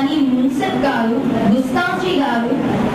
కానీ మున్సిఫ్ గారు, గుస్తాంజీ గారు,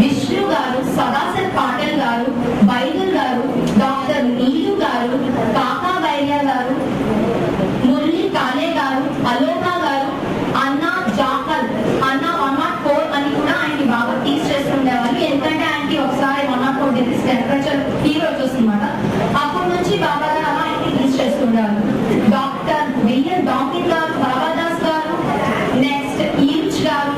విష్ణు గారు, సదాశివ్ పాటిల్ గారు, బైదుల్ గారు, డాక్టర్ నీలు గారు, కాకా బైర్య గారు, మురళీ కాలే గారు, అలోకా గారు, అన్నా జాకల్, అన్నా 104 అని కూడా ఆయనకి బాగా టీచ్ చేస్తుండేవాళ్ళు. ఎందుకంటే ఆయనకి ఒకసారి 104 డిగ్రీస్ టెంపరేచర్ ఫీవర్ వచ్చేస్తుందన్నమాట. అప్పటి నుంచి బాబా గారు అలా ఆయనకి టీచ్ చేస్తుండేవాళ్ళు. డాక్టర్ విలియం డాకిన్ గారు, బాబాదాస్ గారు, నెక్స్ట్ ఈల్చ్ గారు,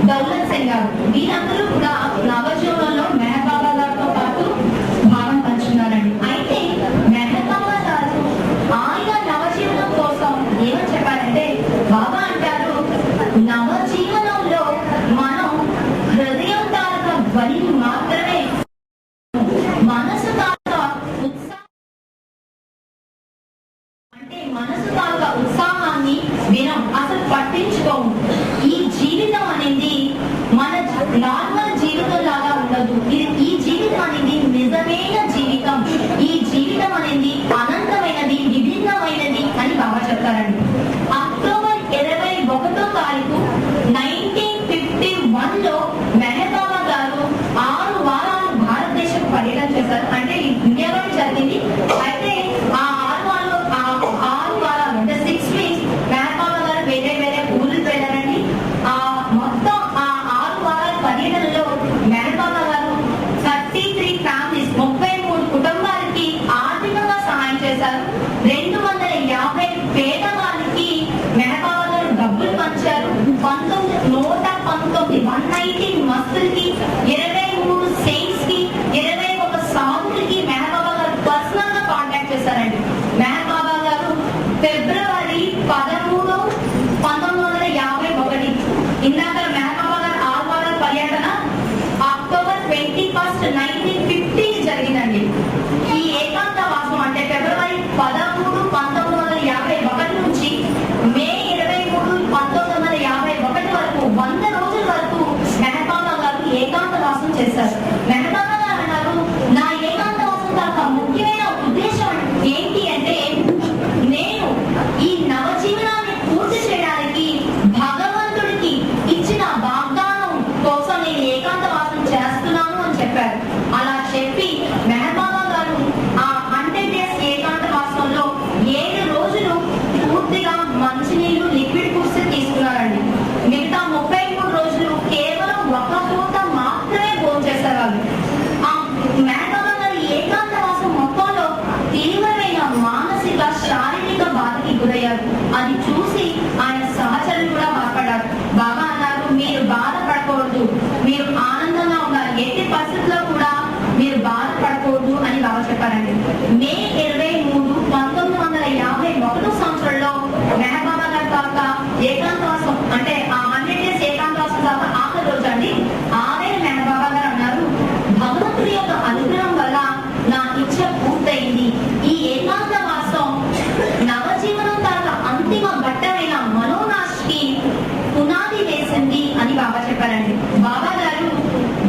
దౌలత్ సింగ్ గారు, వీరందరూ కూడా నవజీవనంలో మెహర్ బాబా గారితో పాటు భాగం పంచుకున్నారండి. అయితే మెహర్ బాబా గారు ఆయన నవజీవనం కోసం ఏమని చెప్పారంటే, బాబా అంటారు, నవజీవనంలో మనం హృదయం తాలూక ధ్వనిని మాత్రమే, మనసు తాలూక ఉత్సాహం అంటే మనసు తాలూక ఉత్సాహాన్ని వినం, అసలు పట్టించుకోము. ఈ జీవితం అనేది మన నార్మల్ జీవితం లాగా ఉండదు. ఈ జీవితం అనేది నిజమైన జీవితం. ఈ జీవితం అనేది అనంతమైనది, విభిన్నమైనది అని బాబా చెప్తారండి. అక్టోబర్ 21వ తారీఖు 1951లో మెహర్ బాబా గారు 6 వారాలు భారతదేశం పర్యటన చేశారు. అంటే ఇండియాలో జరిగింది. అయితే ఆ 6 వారాలు అంటే 6 వీక్స్ మెహర్ బాబా గారు వేరే వేరే ఊర్లకు వెళ్ళారండి. మొత్తం ఆ 6 వారాల పర్యటనలో మెహర్ బాబా గారు 33 ఫ్యామిలీస్ 33 కుటుంబాలకి ఆర్థికంగా సహాయం చేశారు. 250 పేదవాళ్ళకి మెహర్ బాబా గారు డబ్బులు పంచారు. 119 మస్తులకి, 23 సెయింట్స్ కి, 21 సాధువులకి మెహర్ బాబా గారు పర్సనల్ గా కాంటాక్ట్ చేశారండి. మెహర్ బాబా గారు ఫిబ్రవరి 13, 1951 ఇందాక మెహర్ బాబా గారు 6 వారాల పర్యటన అక్టోబర్ 21, 1950 జరిగిందండి. ఈ ఏకాంత వాసం అంటే ఫిబ్రవరి 13, 1951 నుంచి మే 23, 1951 వరకు 100 రోజుల వరకు మెహర్ బాబా గారు ఏకాంత వాసం చేశారు. మెహర్ బాబా గారు అన్నారు, నా ఏకాంత వాసం కాక ముఖ్యమైన ఉద్దేశం ఏంటి అంటే, నేను ఈ నవజీవనాన్ని పూర్తి చేయడానికి భగవంతుడికి ఇచ్చిన వాగ్దానం కోసం నేను ఏకాంత వాసం చేస్తున్నాను అని చెప్పారు. అలా చెప్పి మెహర్ బాబా గారు ఆ 100 డేస్ ఏకాంత వాసంలో 7 రోజులు పూర్తిగా మంచినీళ్లు, లిక్విడ్ ఫుడ్స్ తీసుకున్నారండి. మిగతా 33 రోజులు కేవలం ఒక పూట మాత్రమే భోజనం చేసేవాళ్ళు. ఆ మెహర్ బాబా గారు ఏకాంత వాసం మొత్తంలో తీవ్రమైన మానసిక, శారీరక బాధకి గురయ్యారు. అది చూసి ఆయన సహచరులు కూడా బాధపడ్డారు. బాబా అన్నారు, మీరు బాధపడకూడదు, మీరు ఆనందంగా ఉండాలి, ఎట్టి పరిస్థితుల్లో కూడా మీరు బాధపడకూడదు అని బాబా చెప్పారండి. మే 23, 1951 సంవత్సరంలో మెహర్ బాబా గారి తర్వాత ఏకాంతవాసం అంటే ఆ 100 డేస్ ఏకాంతవాసం తర్వాత ఆఖరి రోజు అండి. మెహర్ బాబా గారు అన్నారు, భగవంతుడి యొక్క అనుగ్రహం వల్ల నా ఇచ్చ పూర్తయింది. ఈ ఏకాంతవాసం నవజీవనం తర్వాత అంతిమ ఘట్టమైన మనోనాశకి పునాది వేసింది అని బాబా చెప్పారండి. బాబా గారు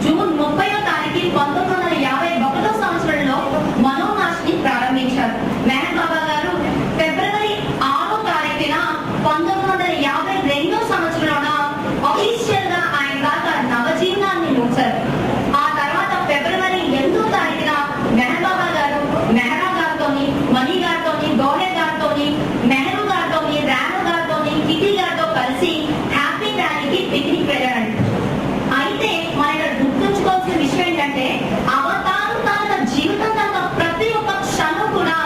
జూన్ 30వ తారీఖు 1951 సంవత్సరంలో మనోనాశని ప్రారంభించారు. మెహర్ బాబా గారు ఫిబ్రవరి 6వ తారీఖున 1952 సంవత్సరంలో అఫీషియల్ గా ఆయన దాకా నవజీవనాన్ని మూసారు. ఆ తర్వాత ఫిబ్రవరి 8వ తారీఖున మెహర్ బాబా గారు మెహరా గారితోని, మణి గారితోని, గౌరే గారితోని, మెహరు గారితోని, రాము గారితోని, కిటి గారితో కలిసి హ్యాపీ వ్యాలీకి పిక్నిక్ వెళ్ళారండి. అయితే మన ఇక్కడ గుర్తుంచుకోవాల్సిన విషయం ఏంటంటే, అవతారం తన జీవితం తన ప్రతి ఒక్క క్షణం కూడా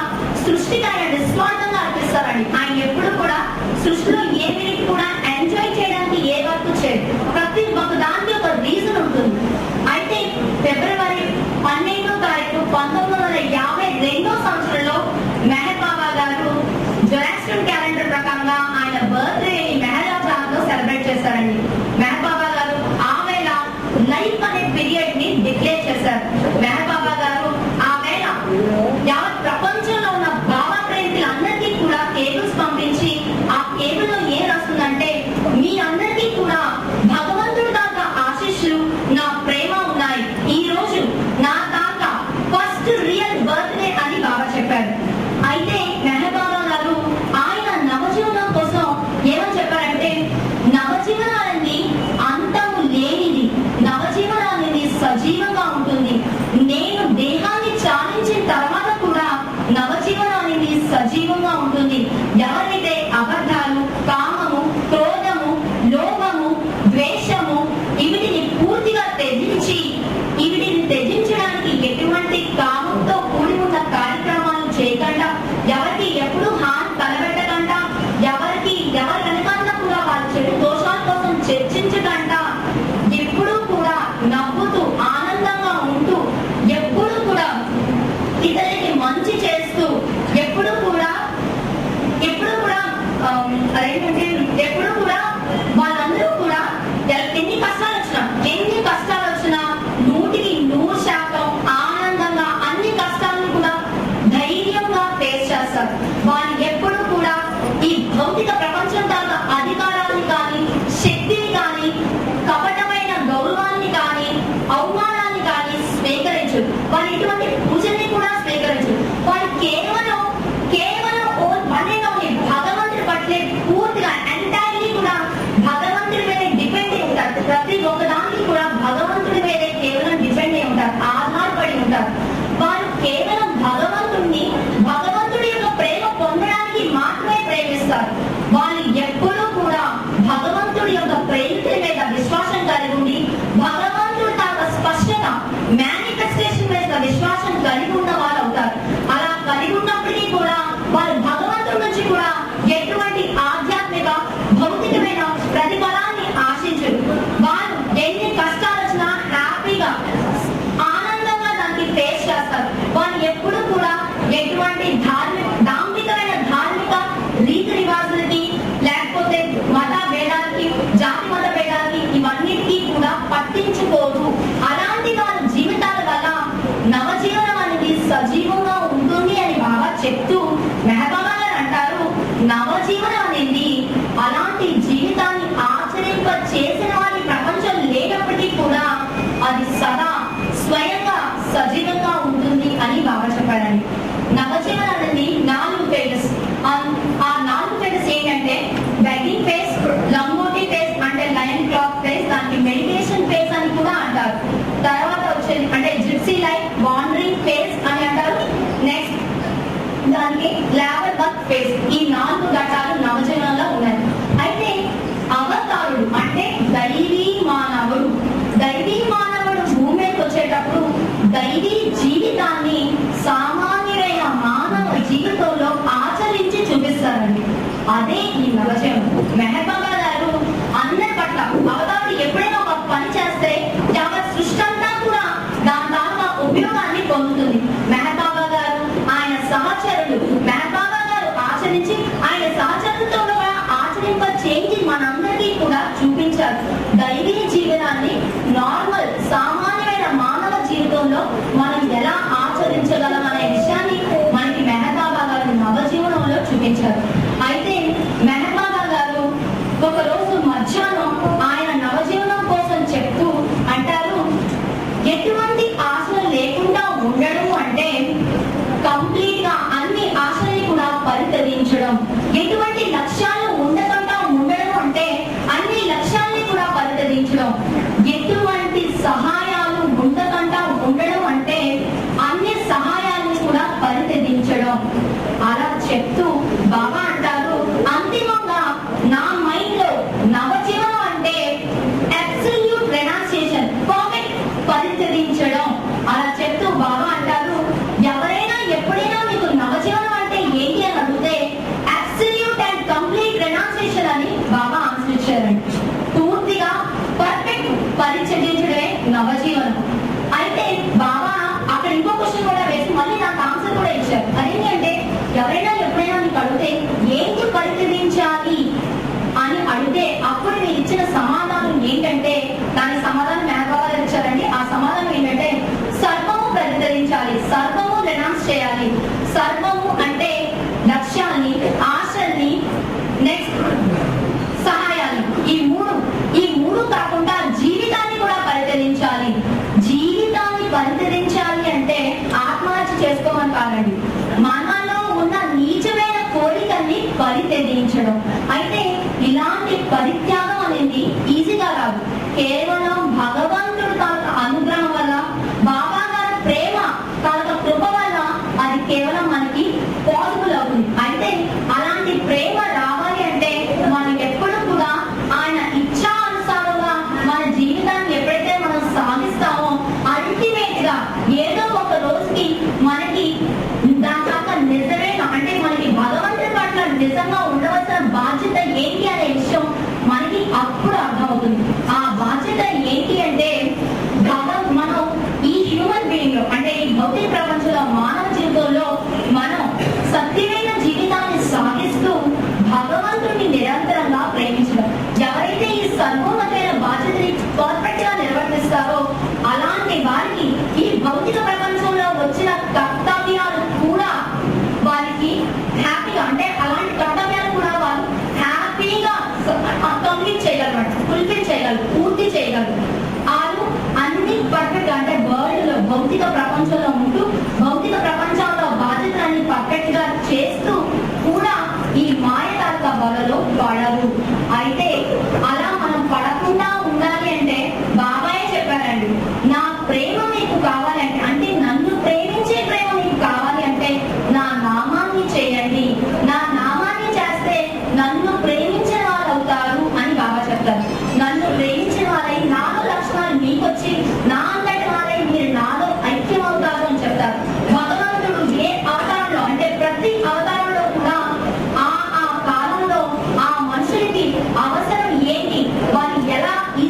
సృష్టికి ఆయన నిస్వార్థంగా అర్పిస్తారండి. ఆయన ఎప్పుడు కూడా సృష్టిలో ఏమి కూడా ఎంజాయ్ చేయడానికి ఏ వర్క్ చేయదు. ప్రతి ఒక్క దానికి ఒక రీజన్ ఉంటుంది. అయితే ఫిబ్రవరి 12వ తారీఖు 1952 సంవత్సరంలో మెహర్ బాబా గారు జొరాస్ట్రియన్ క్యాలెండర్ ప్రకారంగా ఆయన బర్త్డే మెహరాబాద్లో సెలబ్రేట్ చేశారండి. మెహర్ బాబా గారు ఆ వేళ లైఫ్ అనే పీరియడ్ ని డిక్లేర్ చేశారు. మెహర్ బాబా గారు ఆ వేళ యావత్ ప్రపంచంలో ఉన్న బాబా ప్రేమికులందరికీ కూడా కేబుల్స్ పంపించి, ఆ కేబుల్ లో ఏం రాస్తుందంటే, మీ అందరికీ కూడా భగవంతుడి దాకా ఆశీస్సులు, నా ప్రేమ ఉన్నాయి. ఈ రోజు ప్రతి ఒక్కదానికి కూడా భగవంతుడి మీదే కేవలం డిపెండ్ అయి ఉంటారు, ఆధారపడి ఉంటారు. వారు కేవలం భగవంతుడి యొక్క ప్రేమ పొందడానికి మాత్రమే ప్రేమిస్తారు. వాళ్ళు ఎప్పుడూ కూడా భగవంతుడి యొక్క ప్రేమికుల మీద విశ్వాసం కలిగి ఉండి, భగవంతుడి యొక్క స్పష్టత మేనిఫెస్టేషన్ మీద విశ్వాసం కలిగి ఉన్న వారు అవుతారు. అలా కలిగి ఉన్నప్పటికీ కూడా వారు భగవంతుడి నుంచి కూడా ఎటువంటి ఆధ్యాత్మిక భౌతికమైన ప్రతిఫలాన్ని ఆశించరు. వారు ఎన్ని కష్టాలు వచ్చినా హ్యాపీగా ఆనందంగా దానికి ఫేస్ చేస్తారు. వారు ఎప్పుడు కూడా ఎటువంటి దాంభికమైన ధార్మిక రీతి రివాజులకి లేకపోతే మత భేదాలకి జాతి మత భేదాలకి ఇవన్నిటికీ కూడా పట్టించుకోరు. అలాంటి వారి జీవితాల వల్ల నవజీవనం అనేది సజీవంగా ఉంటుంది అని బాగా చెప్తూ మెహబాబా గారు అంటారు, నవజీవనం అనేది అలాంటి జీవితాన్ని ఆచరింప చేసిన వారి ప్రపంచం లేనప్పటికీ కూడా అది సదా స్వయంగా సజీవంగా ఉంటుంది అని బాగా చెప్పారండి. నవజీవనం అనేది 4 ఫేజెస్. ఆ 4 ఫేజెస్ ఏంటంటే బెగ్గింగ్ ఫేజ్, లంగోటి ఫేజ్ అంటే లయన్ క్లాక్ ఫేజ్, దానికి మెడిటేషన్ ఫేజ్ అని కూడా అంటారు. తర్వాత వచ్చేది అంటే జిప్సీ లైఫ్, వాండరింగ్ ఫేజ్ అని అంటారు. నెక్స్ట్ దానికి లేబర్ వర్క్ ఫేజ్. ఈ 4 ఘట్టాలు నవజీవనంలో ఉన్నాయి. అయితే అవతారుడు అంటే దైవీ మానవుడు భూమి మీదకి వచ్చేటప్పుడు దైవీ జీవితాన్ని సామాన్యమైన మానవ జీవితంలో ఆచరించి చూపిస్తారండి. అదే ఈ నవజీవనం. మెహబాబా గారు అందరి పట్ల అవతారుడు ఎప్పుడైనా ఒక పని చేస్తే యావత్ సృష్టి అంతా కూడా దాని ద్వారా ఉపయోగాన్ని పొందుతుంది. మెహబాబా గారు ఆయన సహచరులు మెహబాబా గారు ఆచరించి ఆయన సహచరులతో ఆచరింప చేయించి మనందరికీ కూడా చూపించారు. దైవీ జీవనాన్ని నార్మల్ సామాన్యమైన మానవ జీవితంలో మనం ఎలా ఆచరించగలం అనే విషయాన్ని మనకి మెహబాబా గారు నవజీవనంలో చూపించారు. అయితే మెహబాబా గారు ఒక రోజు మధ్యాహ్నం ఆయన నవజీవనం కోసం చెప్తూ అంటారు, ఎటువంటి ఆశలు లేకుండా ఉండడం అంటే కంప్లీట్ గా అన్ని ఆశల్ని కూడా పరిత్యజించడం. ఎటువంటి లక్ష్యాలు ఉండకుండా ఉండడం అంటే అన్ని లక్ష్యాల్ని కూడా పరిత్యజించడం. ఎటువంటి సహాయాలు ఉండకుండా ఉండడం అంటే అన్ని సహాయాన్ని కూడా పరిత్యజించడం. అలా చెప్తూ బాబా అంటారు, అంతిమంగా నా మైండ్ లో నవజీవనం అంటే అబ్సల్యూట్ రెనౌన్సియేషన్, పర్ఫెక్ట్ పరిత్యజించడం. అలా చెప్తూ బాబా అంటారు, ఎవరైనా ఎప్పుడైనా మీకు నవజీవనం అంటే ఏంటి అని అడిగితే అబ్సల్యూట్ అండ్ కంప్లీట్ రెనౌన్సియేషన్ అని బాబా ఆన్సర్ ఇచ్చారండి. పూర్తిగా పర్ఫెక్ట్ పరిత్యజించడమే నవజీవనం. అయితే బాబా అక్కడ ఇంకో క్వశ్చన్ కూడా వేసి మళ్ళీ నాకు ఆన్సర్ కూడా ఇచ్చారు. అదేంటంటే ఎవరైనా ఎప్పుడైనా మీకు అడిగితే ఏంటి పరిత్యజించాలి అని అడిగితే అప్పుడు మీరు ఇచ్చిన సమాధానం ఏంటంటే దాని సమాధానం మెహబాబా ఇచ్చారండి. ఆ సమాధానం ఏంటంటే సర్వము పరిత్యజించాలి, సర్వము రెనౌన్స్ చేయాలి. సర్వము అంటే లక్ష్యాన్ని, ఆశల్ని, నెక్స్ట్ సహాయాన్ని, ఈ మూడు కాకుండా జీవితాన్ని కూడా పరిత్యజించాలి. జీవితాన్ని పరిత్యజించాలి అంటే ఆత్మహత్య చేసుకోమని కాదండి, మనలో ఉన్న నీచమైన కోరికల్ని పరిత్యజించడం. అయితే ఇలాంటి పరిత్యాగం అనేది ఈజీగా రాదు. కేవలం భగవంతుడు తన అనుగ్రహం వల్ల, బాబా గారి ప్రేమ తన కృప వల్ల అది కేవలం మనకి పాసిబుల్ అవుతుంది. అయితే అలాంటి ప్రేమ రావాలి అంటే మనం ఎప్పుడు కూడా ఆయన ఇచ్చా అనుసారంగా మన జీవితాన్ని ఎప్పుడైతే మనం సాగిస్తామో అల్టిమేట్ గా ఏదో ఒక రోజుకి మనకి దాకా నిజమేనా అంటే మనకి భగవంతుడి పట్ల నిజంగా ఉండవలసిన బాధ్యత ఏంటి అనే విషయం మనకి అప్పుడు అర్థమవుతుంది. ఆ బాధ్యత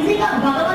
ఈజీగా భగవంతుడు